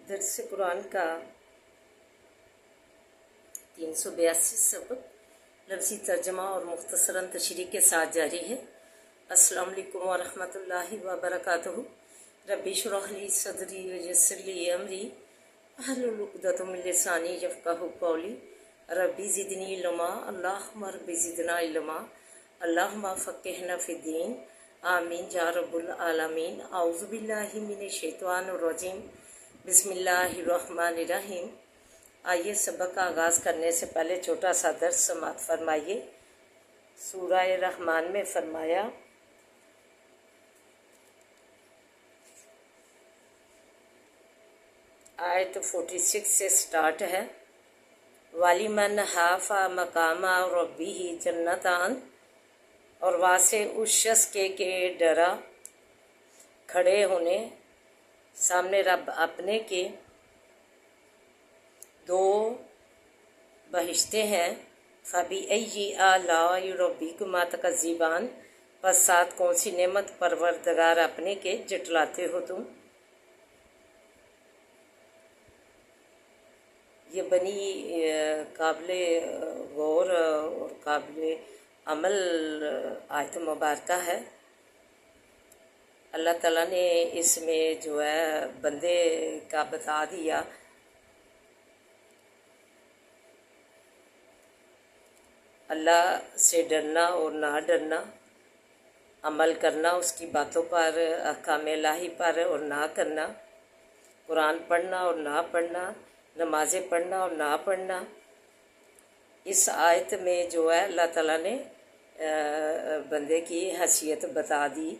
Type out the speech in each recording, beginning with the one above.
दर्स कुरान का 382 सबक लफ्ज़ी तर्जमा और मुख्तसरन तशरीह के साथ जारी है। अस्सलाम वालेकुम व रहमतुल्लाहि व बरकातुहू। रब्बी शुरह ली सदरी व यस्सिर ली अमरी अहलुल उक़दतम मिन लिसानी यफ़क़हू क़ौली। रब्बी ज़िदनी इल्मा अल्लाहुम्मा रब्बी ज़िदना इल्मा अल्लाहुम्मा फ़क़्क़िहना फ़िद्दीन आमीन या रब्बुल आलमीन। औज़ु बिल्लाहि मिनश शैतानिर रजीम बिस्मिल्लाहिर्रहमानिर्रहीम। आइए सबक का आगाज़ करने से पहले छोटा सा दर्स समाअत फरमाइए। सूरह रहमान में फरमाया आयत 46 से स्टार्ट है। वालिमन हाफा मकामा रब्बिही जन्नतान, और वासे उस शख्स के डरा खड़े होने सामने रब अपने के दो बहिश्ते हैं। फ़बीअय्यि आलाइ रब्बिकुमा तकज़्ज़िबान, बस साथ कौन सी नेमत परवरदिगार अपने के जटलाते हो तुम। ये बनी काबिले गौर और काबिले अमल आयत मुबारका है। अल्लाह ताला ने इसमें जो है बंदे का बता दिया अल्लाह से डरना और ना डरना, अमल करना उसकी बातों पर, अहकाम इलाही पर और ना करना, कुरान पढ़ना और ना पढ़ना, नमाज़ें पढ़ना और ना पढ़ना। इस आयत में जो है अल्लाह ताला ने बंदे की हैसियत बता दी।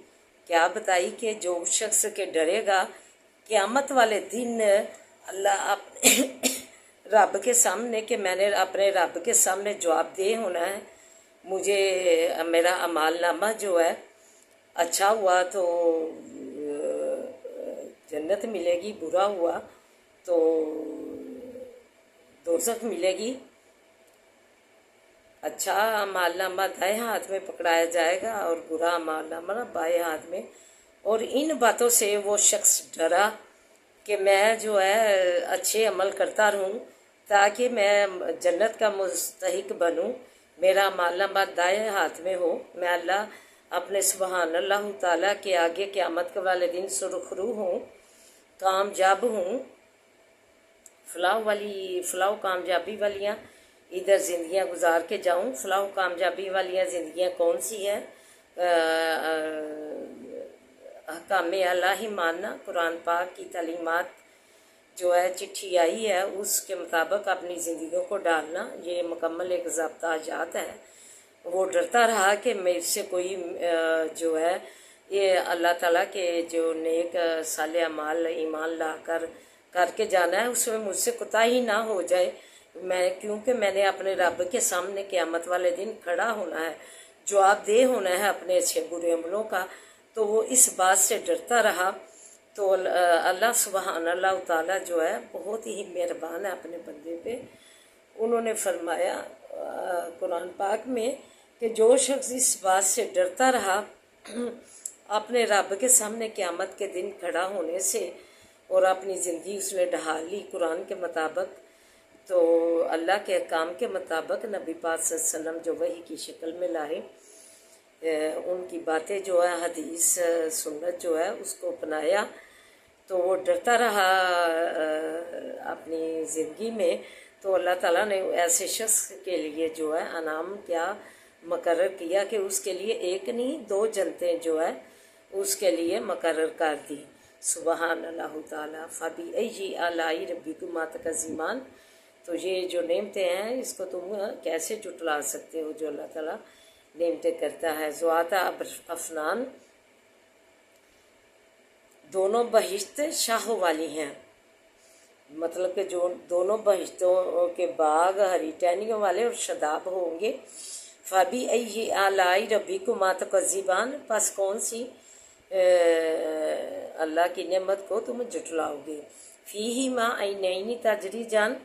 क्या बताई कि जो शख्स के डरेगा क़यामत वाले दिन अल्लाह अपने रब के सामने कि मैंने अपने रब के सामने जवाबदेह होना है, मुझे मेरा अमालनामा जो है अच्छा हुआ तो जन्नत मिलेगी, बुरा हुआ तो दोज़ख मिलेगी। अच्छा अमालनामा दाएं हाथ में पकड़ाया जाएगा और बुरा अमालनामा बाएं हाथ में। और इन बातों से वो शख्स डरा कि मैं जो है अच्छे अमल करता रहूं ताकि मैं जन्नत का मुस्तहिक बनूं, मेरा अमालनामा दाएं हाथ में हो, मैं अल्लाह अपने सुबहान अल्लाह ताला के आगे क़यामत के वाले दिन सुरखरू हूँ, कामयाब हूँ। फलाह कामयाबी वालियाँ इधर ज़िंदगियाँ गुजार के जाऊँ। फलाह कामयाबी वालियाँ ज़िंदगियाँ कौन सी हैं? अहकाम इलाही मानना, कुरान पाक की तालीमात जो है चिट्ठी आई है उसके मुताबिक अपनी ज़िंदगियों को डालना, ये मुकम्मल एक ज़ाब्ता जात है। वो डरता रहा कि मेरे से कोई जो है ये अल्लाह ताला के जो नेक साले अमाल ईमान ला करके जाना है उसमें मुझसे कोताही ना हो जाए, मैं क्योंकि मैंने अपने रब के सामने क़यामत वाले दिन खड़ा होना है, जवाबदेह होना है अपने अच्छे बुरे अमलों का। तो वो इस बात से डरता रहा। तो अल्लाह सुबहान अल्लाह ताला जो है बहुत ही मेहरबान है अपने बंदे पे। उन्होंने फरमाया कुरान पाक में कि जो शख्स इस बात से डरता रहा अपने रब के सामने क़यामत के दिन खड़ा होने से और अपनी ज़िंदगी उसने ढाल ली कुरान के मुताबिक, तो अल्लाह के काम के मुताबिक नबी पाक सल्लल्लाहु अलैहि वसल्लम जो वही की शक्ल में लाए, उनकी बातें जो है हदीस सुन्नत जो है उसको अपनाया, तो वो डरता रहा अपनी ज़िंदगी में। तो अल्लाह ताला ने ऐसे शख्स के लिए जो है अनाम क्या मुकर्रर किया कि उसके लिए एक नहीं दो जन्नतें जो है उसके लिए मुकर्रर कर दी। सुबहान अल्लाह ताला। फ़बीअय्यि आलाइ रब्बिकुमा तकज़्ज़िबान। तो ये जो नेमतें हैं इसको तुम कैसे जुटला सकते हो जो अल्लाह ताला नेमतें करता है। ज़ुआता अफनान, दोनों बहिश्त शाहों वाली हैं, मतलब कि जो दोनों बहिश्तों के बाग हरी टहनियों वाले और शदाब होंगे। फ़बीअय्यि आलाइ रब्बिकुमा तकज़्ज़िबान, बस कौन सी अल्लाह की नेमत को तुम जुटलाओगे। फ़ीहिमा ऐनैनि तजरीजान,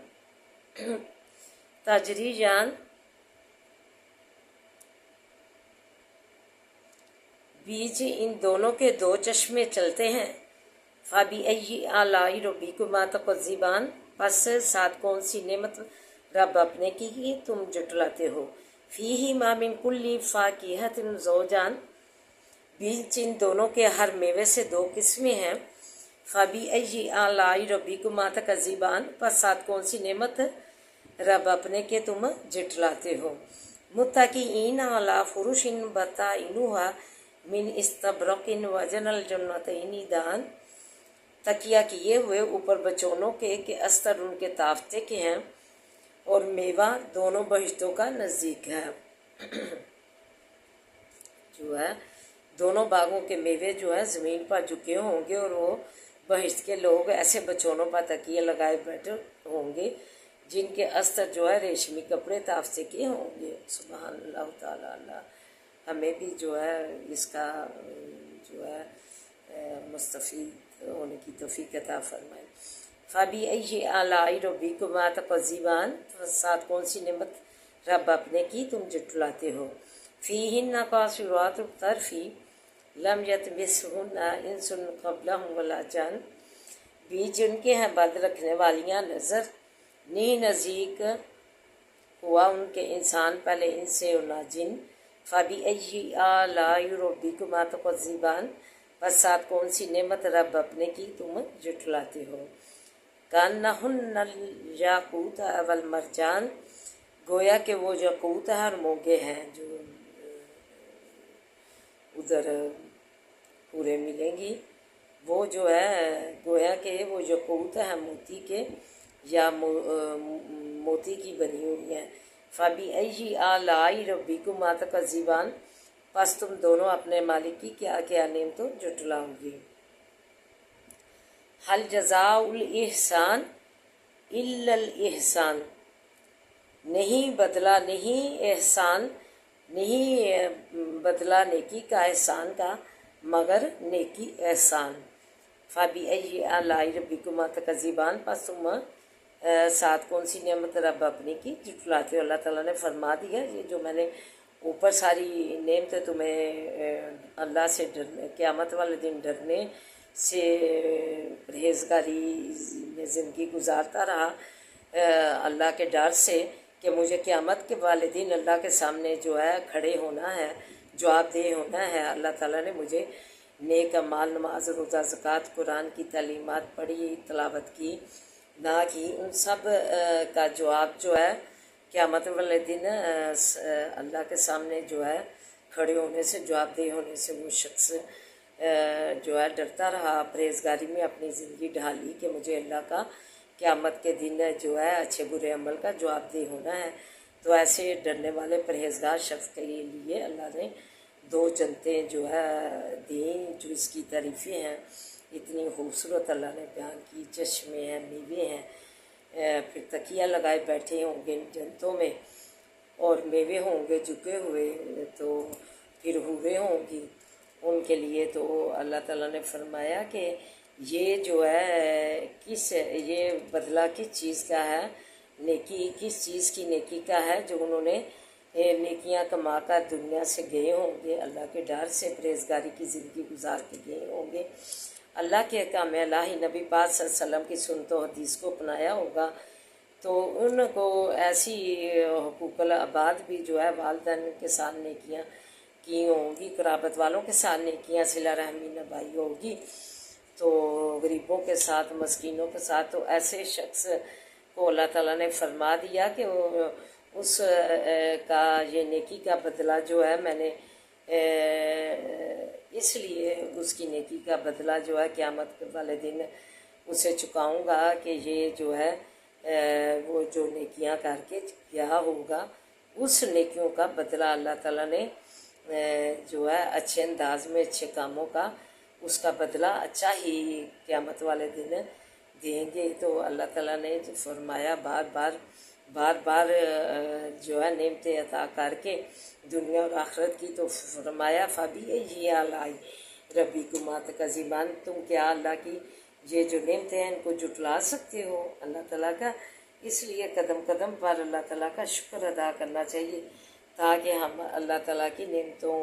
बीच इन दोनों के दो चश्मे चलते हैं। फ़ाबिअय्यि आलाइ रब्बिकुमा तुकज़्ज़िबान, पस साथ कौन सी नेमत रब अपने की तुम जुटलाते हो। फ़ीहिमा मिन कुल्ली फ़ाकिहतिन ज़ौजान, बीच इन दोनों के हर मेवे से दो किस्में हैं। फ़ाबिअय्यि आलाइ रब्बिकुमा तुकज़्ज़िबान, पस साथ कौन सी नेमत रब अपने के तुम जुटलाते हो। मुत्तकिईन अला फ़ुरुशिन बताइनुहा मिन इस्तबरकिन वजनल जन्नतैनि दान, तकिया किए हुए ऊपर बचौनों के अस्तर उनके ताफ्ते के हैं और मेवा दोनों बहिश्तों का नज़दीक है। जो है दोनों बागों के मेवे जो है ज़मीन पर झुके होंगे और वो बहिश्त के लोग ऐसे बचौनों पर तकिए लगाए बैठे होंगे जिनके अस्तर जो है रेशमी कपड़े ताफ्ते के होंगे। सुभान अल्लाह ताला अल्लाह हमें भी जो है इसका जो है मुस्तफ़ीद होने की तौफ़ीक़ अता फ़रमाए। फ़ाबिअय्यि आलाइ रब्बिकुमा तुकज़्ज़िबान, साथ कौन सी नेमत रब अपने की तुम जुटलाते हो। फ़ीहिन्ना क़ासिरातुत तर्फ़ी लम यतमिसहुन्ना इंसुन क़ब्लहुम वला जान, बीच उनके हैं बंद रखने वालियाँ नज़र, नहीं नज़दीक हुआ उनके इंसान पहले इनसे और ना जिन। फ़ाबिअय्यि आलाइ रब्बिकुमा तुकज़्ज़िबान, बस साथ कौन सी नेमत रब अपने की तुम जुटलाते हो। कान्नहुन्नल याक़ूत वल मरजान, गोया के वो यक़ूत है और मोगे हैं जो उधर पूरे मिलेंगी। वो जो है गोया के वो यक़ूत है मोती के या मोती की बनी हुई हैं। फ़ाबिअय्यि आलाइ रब्बिकुमा तुकज़्ज़िबान, बस तुम दोनों अपने मालिक की क्या क्या नेमतों जुटलाओगी। हल जज़ाउल इहसान इल्लल इहसान, नहीं बदला नहीं एहसान, नहीं बदला नेकी का एहसान का मगर नेकी एहसान। फ़ाबिअय्यि आलाइ रब्बिकुमा तुकज़्ज़िबान, बस तुम साथ कौन सी नेमत रब अपनी की जुटलाते हो। अल्लाह ताला ने फरमा दिया ये जो मैंने ऊपर सारी नेमतें तुम्हें अल्लाह से डरने, क़यामत वाले दिन डरने से परहेज़गारी में ज़िंदगी गुजारता रहा अल्लाह के डर से कि मुझे क़यामत के वाले दिन अल्लाह के सामने जो है खड़े होना है, जवाबदेह होना है। अल्लाह ताला ने मुझे नेक अमाल, नमाज, रोज़ा, ज़कात, कुरान की तालीमात पढ़ी, तिलावत की ना की, उन सब का जवाब जो है क़यामत वाले दिन अल्लाह के सामने जो है खड़े होने से, जवाबदेह होने से वो शख्स जो है डरता रहा, परहेज़गारी में अपनी ज़िंदगी ढाली कि मुझे अल्लाह का क़यामत के दिन जो है अच्छे बुरे अमल का जवाबदेह होना है। तो ऐसे डरने वाले परहेज़गार शख्स के लिए अल्लाह ने दो जन्नतें जो है दी जो इसकी तारीफ़ें हैं इतनी खूबसूरत अल्लाह ने बयान की। चश्मे हैं, मेवे हैं, फिर तकिया लगाए बैठे होंगे इन जन्नतों में और मेवे होंगे झुके हुए, तो फिर हुए होंगी उनके लिए। तो अल्लाह ताला ने फरमाया कि ये जो है ये बदला किस चीज़ का है, नेकी किस चीज़ की नेकी का है जो उन्होंने नेकियां कमा कर दुनिया से गए होंगे, अल्लाह के डर से परहेज़गारी की ज़िंदगी गुजार के गए होंगे, अल्लाह के अहकाम इलाही नबी पाक सल्लल्लाहु अलैहि वसल्लम की सुन्नत व हदीस को अपनाया होगा तो उनको ऐसी हुकूकुल आबाद भी जो है वालिदैन के साथ नेकियां की होंगी, क़राबत वालों के साथ नेकियां सिला रहमी निभाई होगी, तो गरीबों के साथ, मस्कीनों के साथ। तो ऐसे शख्स को अल्लाह ताला ने फरमा दिया कि उस का ये नेकी का बदला जो है मैंने इसलिए उसकी नेकी का बदला जो है क़यामत वाले दिन उसे चुकाऊंगा कि ये जो है वो जो नेकियां करके किया होगा उस नेकियों का बदला अल्लाह ताला ने जो है अच्छे अंदाज में अच्छे कामों का उसका बदला अच्छा ही क़यामत वाले दिन देंगे। तो अल्लाह ताला ने फरमाया बार बार जो है नेमतें अता करके दुनिया और आखिरत की, तो फरमाया फ़ाबिअय्यि आलाइ रब्बिकुमा तुकज़्ज़िबान, तुम क्या अल्लाह की ये जो नेमतें हैं इनको जुटला सकते हो अल्लाह ताला का। इसलिए कदम कदम पर अल्लाह ताला का शुक्र अदा करना चाहिए ताकि हम अल्लाह ताला की नेमतों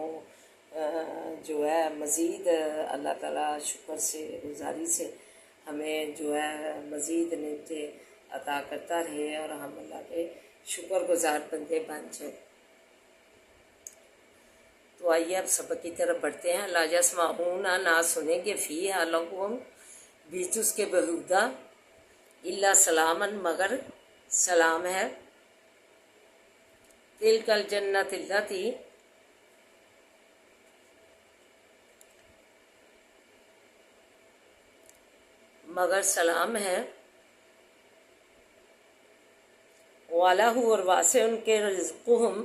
جو ہے مزید اللہ تعالیٰ شکر سے گزاری سے ہمیں جو ہے مزید نعمتیں عطا کرتا رہے اور ہم اللہ کے شکر گزار بندے بن جائیں۔ تو آئیے اب سبق کی طرف بڑھتے ہیں۔ لا یسمعون، نہ سنیں گے فیہا لغوا، بیچ اس کے بہودہ، الا سلامن، مگر سلام ہے، تلک الجنت التی، مگر سلام ہے، والا ہو اور واسع ان کے، رزقہم،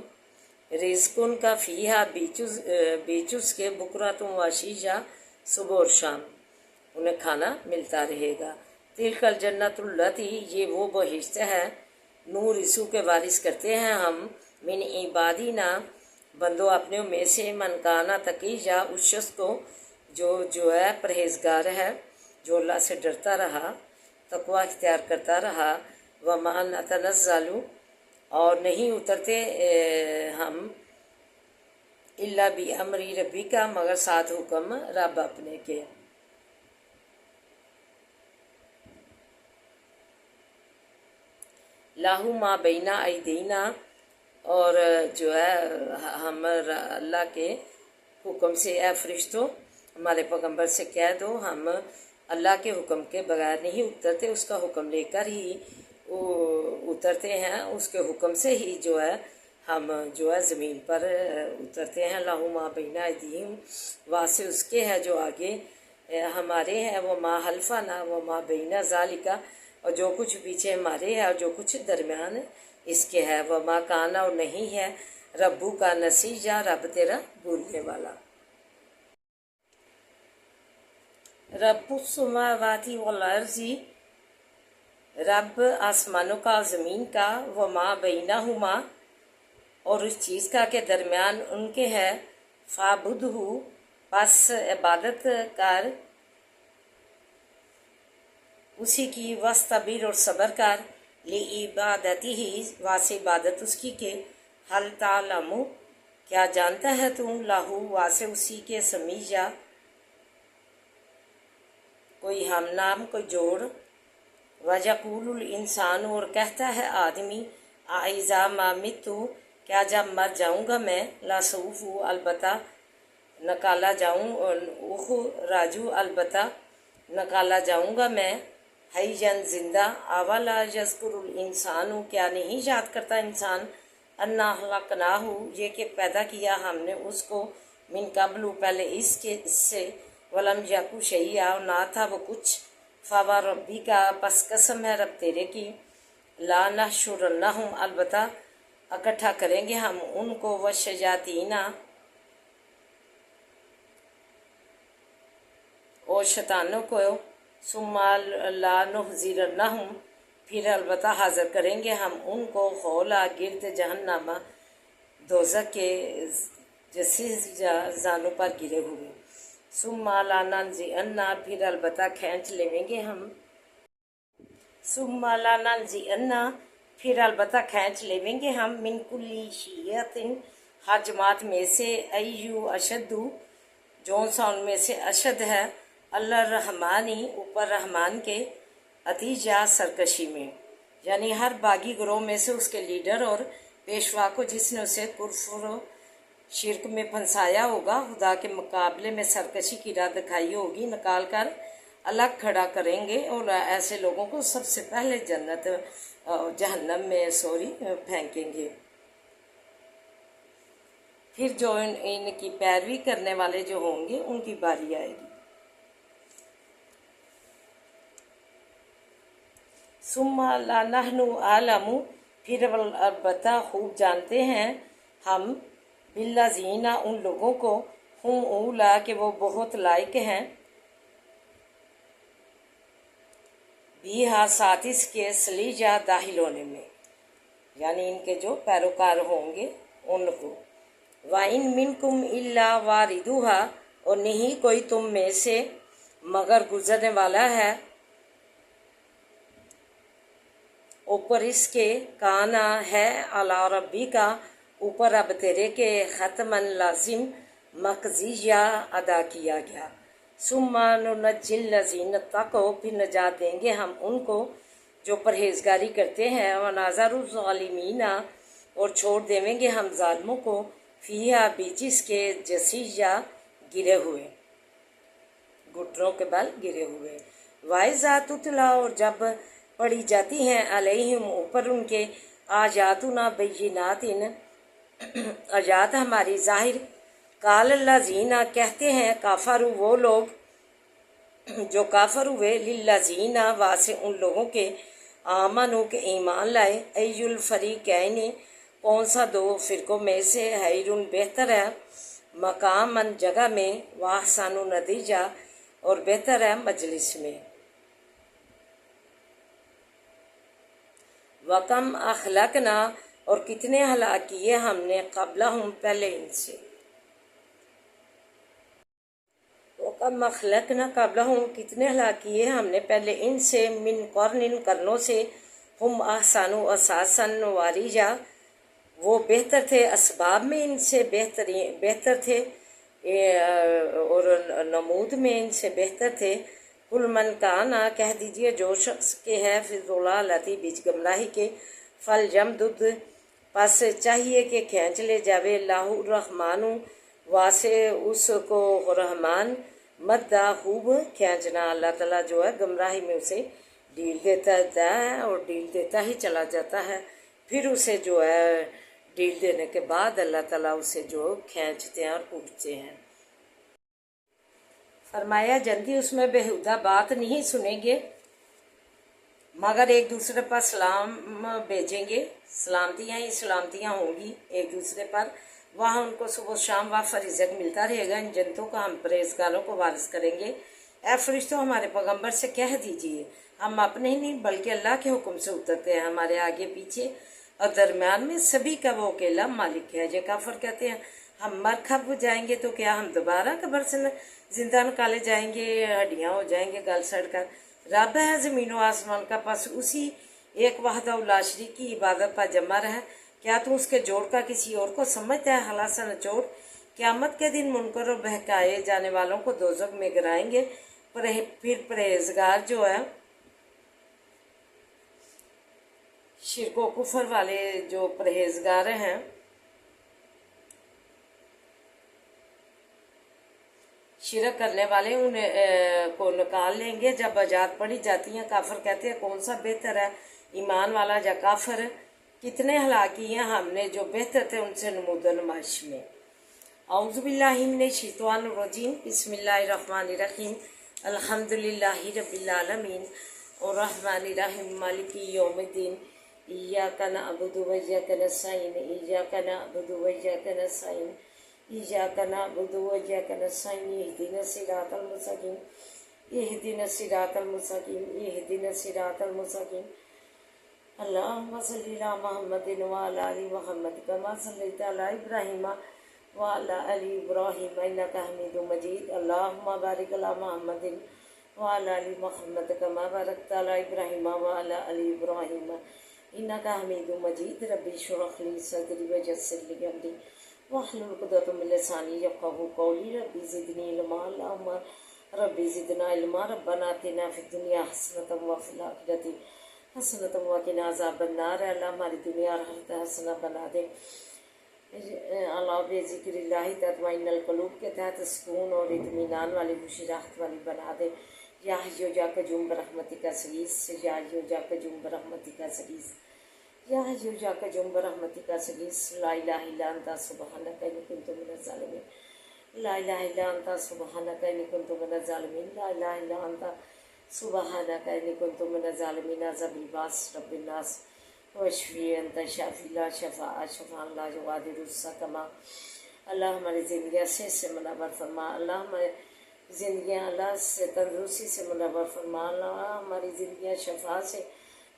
رزق ان کا، فیہا، بیچ اس کے، بکرۃ و عشیہ، صبح اور شام انہیں کھانا ملتا رہے گا۔ تلک الجنت التی، یہ وہ بہشت ہے، نورثو کے وارث کرتے ہیں ہم، من عبادنا، بندوں اپنے میں سے، من کانا تقیہ، اس شخص کو جو ہے پرہیزگار ہے، جو اللہ سے ڈرتا رہا، تقوی اختیار کرتا رہا، وما نتنزل، اور نہیں اترتے ہم، الا بامر ربک، مگر ساتھ حکم رب اپنے کے۔ لاہو ما بینا ایدینا، اور جو ہے ہم اللہ کے حکم سے، اے فرشتوں ہمارے پیغمبر سے کہہ دو، ہم اللہ کے حکم کے بغیر نہیں اترتے، اس کا حکم لے کر ہی اترتے ہیں، اس کے حکم سے ہی جو ہے ہم جو ہے زمین پر اترتے ہیں۔ لاہو ما بینا ایدیہم، واسع اس کے ہے جو آگے ہمارے ہے، وہ ما حلفنا وہ ما بینا ذالکا، اور جو کچھ پیچھے ہمارے ہے اور جو کچھ درمیان اس کے ہے، وہ ما کانا، اور نہیں ہے، ربو کا نسیجا، رب تیرا بھولنے والا۔ رب السماوات والارض، رب آسمانوں کا اور زمین کا، وما بینہما، اور اس چیز کا کہ درمیان ان کے ہے، فاعبدہ، پس عبادت کر اسی کی، واستبر، اور صبر کر، لعبادتہ، واسع عبادت اس کی کہ، حل تعلم، کیا جانتا ہے تو، لاہو، واسع اسی کے، سمیہ، کوئی ہم نام، کوئی جوڑ، وَيَقُولُ الْإِنسَانُ، اور کہتا ہے آدمی، اَإِذَا مَا مِتُّ، کیا جب مر جاؤں گا میں، لَسَوْفُ، البتہ نکالا جاؤں، اخرج، البتہ نکالا جاؤں گا میں، حیًّا، زندہ، اولا یذکر الانسان، کیا نہیں یاد کرتا انسان، انا خلقناہ، یہ کہ پیدا کیا ہم نے اس کو، من قبل، پہلے اس سے، ولم یک شیئا، اور نہ تھا وہ کچھ، فوربک، پس قسم ہے رب تیرے کی، لا نحشرنہم، البتہ اکٹھا کریں گے ہم ان کو، والشیاطین، اور شیطانوں کو، ثم لا نحضرنہم، پھر البتہ حاضر کریں گے ہم ان کو، خولا، گرد جہنم، دوزخ کے، جیسے زانوں پر گرے ہوئے، ثم لا ننزعن، پھر البتہ کھینچ لیں گے ہم، ثم لا ننزعن، پھر البتہ کھینچ لیں گے ہم، من کل شیعۃ، ہر جماعت میں سے، ایو اشد، جون سا ان میں سے اشد ہے، اللہ الرحمانی، اوپر رحمان کے، عتیجہ، سرکشی میں، یعنی ہر باغی گروہ میں سے اس کے لیڈر اور پیشوا کو جس نے اسے کفر و شرک میں پھنسایا ہوگا، خدا کے مقابلے میں سرکشی کی راہ دکھائی ہوگی، نکال کر الگ کھڑا کریں گے، اور ایسے لوگوں کو سب سے پہلے جہنم میں پھینکیں گے۔ پھر جو ان کی پیروی کرنے والے جو ہوں گے ان کی باری آئے گی۔ ثم لنحن اعلم، پھر البتہ خوب جانتے ہیں ہم، بالذین، ان لوگوں کو، ہم اولا، کہ وہ بہت لائق ہیں، بیہا، ساتھ اس کے، سلیجہ، داخل ہونے میں، یعنی ان کے جو پیروکار ہوں گے ان کو، وَإِن مِّنكُمْ إِلَّا وَارِدُهَا، اور نہیں کوئی تم میں سے مگر گزرنے والا ہے اوپر اس کے، کانا ہے، علی ربی کا، اوپر رب تیرے کے، ختمًا، لازم، मकज़िया अदा किया गया। सुम्मा नुनज्जिल लज़ीन तक़ौ, फिर नजात देंगे हम उनको जो परहेजगारी करते हैं। व नाज़रु ज़ालिमीना, और छोड़ देवेंगे हम जालिमों को फ़ीहा, बीजिस के जसीया, गिरे हुए, घुटनों के बल गिरे हुए। वाइज़ा तुतला, और जब पढ़ी जाती हैं अलैहिम, ऊपर उनके, आयातुना बय्यिनातिन, आयात हमारी ज़ाहिर। काल लज़ीना, कहते हैं काफरू वो लोग जो काफर हुए, लिल्लज़ीना, वासे उन लोगों के, आमनू के ईमान लाए, अय्युल फ़रीक़ैनि, कौन सा दो फ़िरक़ों में से, खैरुन बेहतर है, मकामन जगह में, वाहसनु नतीजा, और बेहतर है मजलिस में। वकम अखलकना, और कितने हलाक किए हमने, क़ब्लहुम, पहले इनसे। वकम अखलकना क़ब्लहुम, कितने हलाक किए हमने पहले इनसे, मिन क़र्निन, करनों से, हुम अहसनु असासन वारिजा, वो बेहतर थे असबाब में इनसे, बेहतर थे और नमूद में इनसे बेहतर थे। कुल मन काना, कह दीजिए जो शख्स के है, फिर ज़लालती, बीच गमराही के, फल जम दुद, पस चाहिए कि खींच ले जावे, लाहु रहमानु, वासे उसको रहमान, मद्दा खूब खींचना, अल्लाह ताला जो है गमराही में उसे ढील देता है और ढील देता ही चला जाता है। फिर उसे जो है ढील देने के बाद अल्लाह ताला उसे जो खींचते हैं और पूछते हैं। फरमाया जल्दी उसमें बेहुदा बात नहीं सुनेंगे, मगर एक दूसरे पर सलाम भेजेंगे, सलामतियाँ ही सलामतियाँ होंगी एक दूसरे पर। वहाँ उनको सुबह शाम वाफ़ रिज़्क़ मिलता रहेगा। इन जनतों का हम परहेज़गारों को वारिस करेंगे। ऐ फरिश्तों, हमारे पैगम्बर से कह दीजिए, हम अपने ही नहीं बल्कि अल्लाह के हुक्म से उतरते हैं, हमारे आगे पीछे और दरमियान में सभी का वो अकेला मालिक है। ये काफर कहते हैं हम मर खप जाएंगे तो क्या हम दोबारा कब्र से जिंदा निकाले जाएंगे, हड्डियाँ हो जाएंगे गल सड़ कर। रब है ज़मीन व आसमान का, पास उसी एक वहदा ला शरीक की इबादत पर जमा है। क्या तू उसके जोड़ का किसी और को समझता है? हलासा नचोड़, क़यामत के दिन मुनकर और बहकाए जाने वालों को दोज़ख में गिराएंगे। फिर परहेजगार जो है, शिरक व कुफर वाले जो परहेजगार हैं, शिरक करने वाले, उन्हें को निकाल लेंगे जब आजाद पड़ी जाती हैं। काफिर कहते हैं कौन सा बेहतर है, ईमान वाला या काफिर? कितने हलाक किए हैं हमने जो बेहतर थे उनसे नमूद नुमाइश में। औज़ु बिल्लाहि मिनश शैतानिर रजीम, बिस्मिल्लाहिर रहमानिर रहीम, अल्हम्दुलिल्लाहि रब्बिल आलमीन और रहमानिर रहीम, मालिकी यौमिद्दीन, इय्याका नअबुदु व इय्याका नस्तईन, इय्याका नअबुदु व इय्याका नस्तईन, इय्याका नअबुदु व इय्याका नस्तईन, इहदिनस सिरातल मुस्तकीम, इहदिनस सिरातल मुस्तकीम, इहदिनस सिरातल मुस्तकीम। अल्लाहुम्मा सल्लि अला मुहम्मदिन व अला आलि मुहम्मद कमा सल्लैता अला इब्राहीम व अला आलि इब्राहीम इन्नका हमीदुम मजीद। अल्लाहुम्मा बारिक अला मुहम्मदिन व अला आलि मुहम्मद कमा बारकता अला इब्राहीम व अला आलि इब्राहीम इन्नका हमीदुम मजीद। रब्बि इश्रह ली सदरी व यस्सिर ली अमरी वहलुल उक़दतम मिन लिसानी यफ़क़हू क़ौली। रब्बि ज़िदनी इल्मा, अल्लाहुम्मा रब्बि ज़िदना इल्मा। रब्बना आतिना फ़िद दुनिया हसनतम व फ़िल आखिरति हसनतम व क़िना अज़ाबन नार। अल्लाह हमारी दुनिया और आखिरत हसना बना दे। अल्लाह बेज़िक्रिल्लाहि तत्मइन्नुल क़ुलूब के तहत सुकून और इत्मीनान वाली खुशी राहत वाली बना दे। या हय्यु या क़य्यूम बरहमतिका अस्तगीस, या हय्यु या क़य्यूम बरहमतिका अस्तगीस, या हय्यु या क़य्यूम बरहमतिका अस्तगीस। ला इलाहा इल्ला अंता सुब्हानका इन्नी कुन्तु मिनज़ ज़ालिमीन, ला इलाहा इल्ला अंता सुब्हानका इन्नी कुन्तु मिनज़ ज़ालिमीन, ला इलाहा इल्ला अंता सुब्हानका इन्नी कुन्तु मिनज़ ज़ालिमीन। ज़बिल बास रब्बिन नास वशफी अंता शाफी ला शफ़ा शफ़ाअन ला युगादिरु सकमा। अल्लाह हमारी ज़िंदगी से मुनव्वर फरमा, अल्लाह हमारी ज़िंदगियाँ अल्लाह से तंदुरुस्ती से मुनव्वर फरमा, अल्लाह हमारी ज़िंदगियाँ शफ़ा से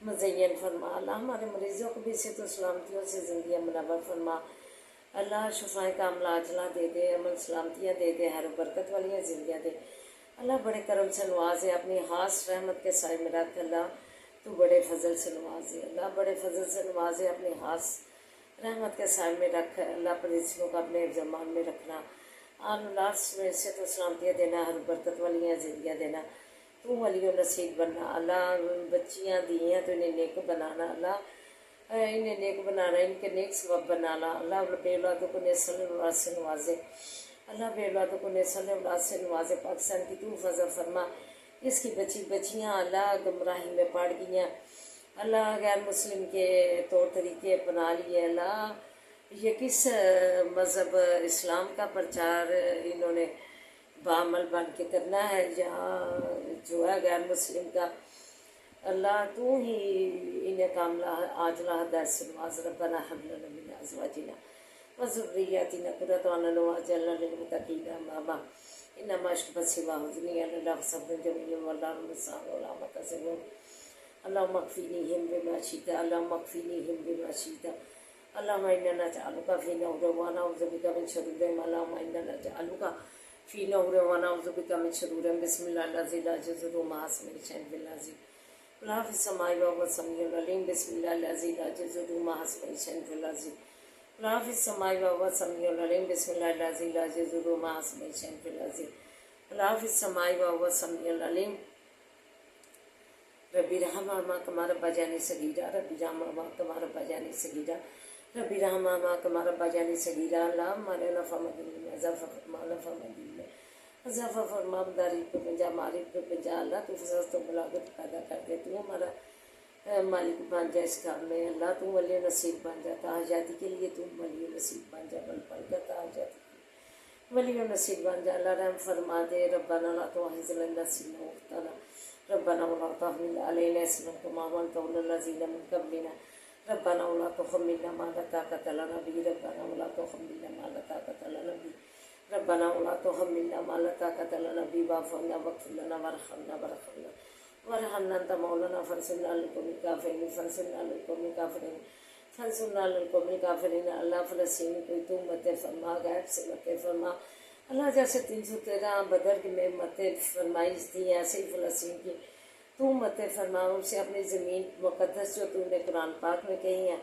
मुज़य्यन फरमा, अल्लाह हमारे मरीज़ों को भी से तो सलामतियों से ज़िंदगियाँ मुनव्वर फरमा। अल्लाह शफ़ाए कामला अजला दे दे, अमन सलामतियाँ दे दे, हर बरकत वाली ज़िंदगियाँ दे। अल्लाह बड़े करम से नवाजे, अपनी ख़ास रहमत के साए में रख। अल्लाह तू बड़े फजल से नवाजे, अल्लाह बड़े फजल से नवाजे, अपनी ख़ास रहमत के साए में रख। अल्लाह परिस्थितियों को अपने ज़मान में रखना। آن اولاد میں سے تو سلامتیاں دینا، ہر برکت والیاں زندگیاں دینا، تو ولی و نصیب بننا اللہ، بچیاں دی ہیں تو انہیں نیک بنانا اللہ، انہیں نیک بنانا، ان کے نیک سبب بنانا اللہ، بے اولادوں کو نسل اولاد سے نوازے اللہ، بے اولادوں کو نسل اولاد سے نوازے، پاکستان کی تو فضل فرما، اس کی بچیاں اللہ گمراہی میں پڑ گئی ہیں اللہ، غیر مسلم کے طور طریقے اپنا لیے اللہ، یہ کس مذہب اسلام کا پرچار انہوں نے بعمل بن کے کرنا ہے، جہاں جو ہے غیر مسلم کا اللہ تو ہی انہیں کاملہ عاجلہ ہدایت سے نواز، ربنا ہب لنا من ازواجنا وذریاتنا قرۃ اعین واجعلنا للمتقین اماما، انما اشرب سوا حزنی اللہ صبر جمیل واللہ المستعان ولا متصبر، اللهم اکفینیہم بما شئت، اللهم اکفینیہم بما شئت، اللهم انا نجعلک فی نحورہم ونعوذ بک من شرورہم، اللهم انا نجعلک فی نحورہم ونعوذ بک من شرورہم، بسم اللہ الذی لا یضر مع اسمہ شیء فی الارض ولا فی السماء وهو السمیع العلیم، بسم اللہ الذی لا یضر مع اسمہ شیء فی الارض ولا فی السماء وهو السمیع العلیم، بسم اللہ الذی لا یضر مع اسمہ شیء فی الارض ولا فی السماء وهو السمیع العلیم، ربی رحمہما کما ربیانی صغیرا، ربی رحمہما کما ربیانی صغیرا، ربی رحمہما کما ربیانی صغیرا، اللہم علینا فمدین اضافہ فرما، فمدین اضافہ فرما، داری پہ پنجا، مالک پہ پنجا اللہ، تو فضل تو بلاغت پیدا کر دے، تو ہمارا مالک بن جا اس کام میں اللہ، تو ولی نصیب بن جا، تہجدی کے لیے تو ولی نصیب بن جا، بل پڑھ کر تہجد ولی نصیب بن جا اللہ، رحم فرما دے، ربنا لا تؤاخذنا ان نسینا واخطأنا، ربنا ولا تحمل علينا إصرا كما حملته على الذين من قبلنا، ربنا ولا تحملنا ما لا طاقة لنا به، ربنا ولا تحملنا ما لا طاقة لنا به، ربنا ولا تحملنا ما لا طاقة لنا به، واعف عنا واغفر لنا وارحمنا أنت مولانا فانصرنا على القوم الكافرين، فانصرنا على القوم الكافرين، فانصرنا على القوم الكافرين اللہ، فلسطین کو تو مت فرما، غیب سے مت فرما اللہ، جیسے 313 بدر میں مت فرمائش دی ایسے ہی فلسطین کی تو مت فرما، ان سے اپنی زمین مقدس جو تو نے قرآن پاک میں کہی ہیں،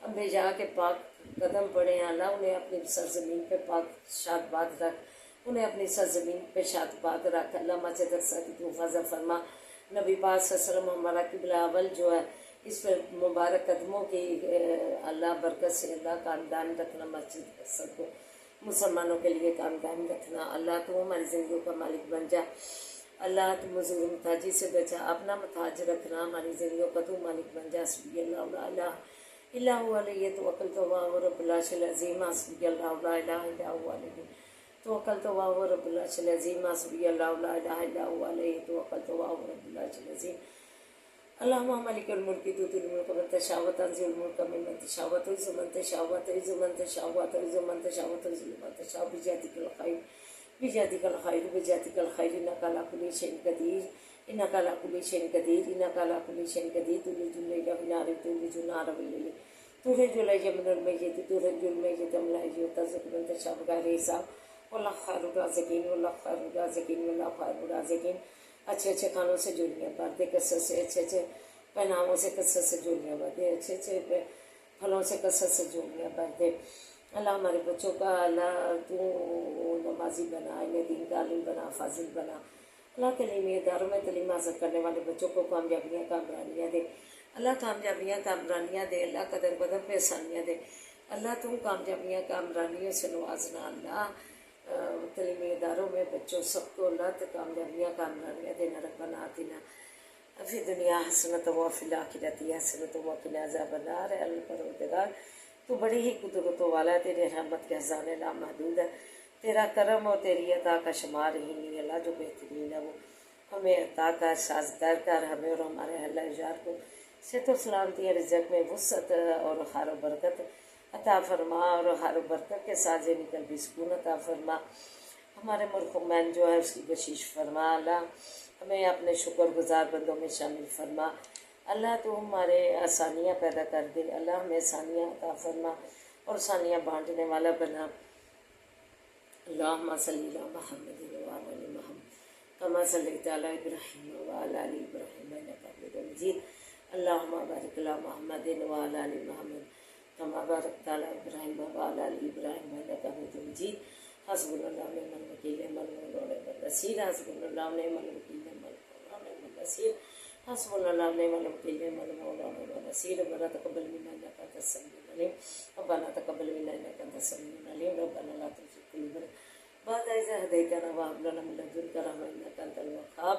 انبیاء کے پاک قدم پڑے ہیں اللہ، انہیں اپنی سرزمین پہ پاک شاد باد رکھ، انہیں اپنی سرزمین پہ شاد باد رکھ اللہ، مسجد اقصیٰ کی تو فضل فرما، نبی پاک صلی اللہ علیہ وسلم ہمارا قبلہ اول جو ہے، اس پر مبارک قدموں کی اللہ برکت سے اللہ قائم دائم رکھنا، مسجد اقصیٰ کو مسلمانوں کے لیے قائم دائم رکھنا اللہ، تو ہماری زندگیوں کا مالک بن جا اللہ، تو مزدور محتاجی سے بچا، اپنا محتاج رکھنا، ہماری زندگیوں کا تو مالک بن جا، حسبی اللہ لا الہ الا هو علیہ توکلت وهو رب العرش العظیم، حسبی اللہ لا الہ الا هو علیہ توکلت وهو رب العرش العظیم، حسبی اللہ لا الہ الا هو علیہ توکلت وهو رب العرش العظیم، اللهم مالک الملک تؤتی الملک من تشاء وتنزع الملک ممن تشاء وتعز من تشاء وتعز من تشاء وتعز من تشاء وتذل من تشاء بيدك الخير بيدك الخير بيدك الخير انك على كل شيء قدير انك على كل شيء قدير انك على كل شيء قدير تولج الليل في النهار تولج النهار في الليل تولج الليل من الميت تولج الميت من الحي وترزق من تشاء بغير حساب والله خير الرازقين والله خير الرازقين والله خير الرازقين، اچھے اچھے کھانوں سے جوڑیاں بھر دے کثرت سے، اچھے اچھے پہناووں سے کثرت سے جوڑیاں بھر دے، اچھے اچھے پھلوں سے کثرت سے جوڑیاں بھر دے اللہ، ہمارے بچوں کا اللہ تو نمازی بنا، انہیں دین کا عالم بنا، فاضل بنا اللہ، تعلیمی اداروں میں تعلیم حاصل کرنے والے بچوں کو کامیابیاں کامرانیاں دے اللہ، کامیابیاں کامرانیاں دے اللہ، قدر قدر پہ آسانیاں دے اللہ، تم کامیابیاں کامرانیوں سے نوازنا اللہ، تعلیمی اداروں میں بچوں سب کو اللہ تو کامیابیاں کامرانیاں دینا، ربنا آتنا فی دنیا حسنۃ وفی الآخرۃ حسنۃ وقنا عذاب النار، اللہ پروردگار تو بڑی ہی قدرتوں والا ہے، تیرے رحمت کے خزانے لامحدود ہے، تیرا کرم اور تیری عطا کا شمار ہی نہیں اللہ، جو بہترین ہے وہ ہمیں عطا کر، سازگار کر، ہمیں اور ہمارے اہل اجار کو صحت و سلامتی رزق میں وسعت اور خیر و برکت عطا فرما، اور ہر برکت کے ساتھ نکل بھی سکون عطا فرما، ہمارے مرحومین جو ہے اس کی بخشش فرما اللہ، ہمیں اپنے شکر گزار بندوں میں شامل فرما اللہ، تو ہمارے آسانیاں پیدا کر دے اللہ، ہمیں آسانیاں عطا فرما اور آسانیاں بانٹنے والا بنا، اللہم صلی علی محمد وعلی آل محمد کما صلیت علی ابراہیم وعلی آل ابراہیم انک حمید مجید، اللہم بارک علی محمد وعلی آل محمد کما بارکت علی ابراہیم وعلی آل ابراہیم انک حمید مجید، حسبنا اللہ ونعم الوکیل نعم المولا ونعم النصیر حسبنا اللہ ونعم الوکیل نعم المولا ونعم النصیر حسبنا اللہ ونعم الوکیل نعم المولا ونعم النصیر ربنا تقبل منا انک انت السمیع العلیم ربنا تقبل منا انک انت السمیع العلیم ربنا لا تزغ قلوبنا بعد إذ هديتنا وهب لنا من لدنك رحمة إنك أنت الوهاب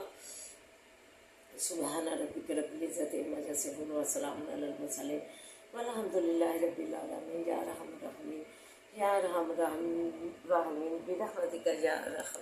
سبحان ربك رب العزة عما يصفون وسلام على المرسلين والحمد لله رب العالمين يا أرحم الراحمين يا أرحم الراحمين برحمتك يا أرحم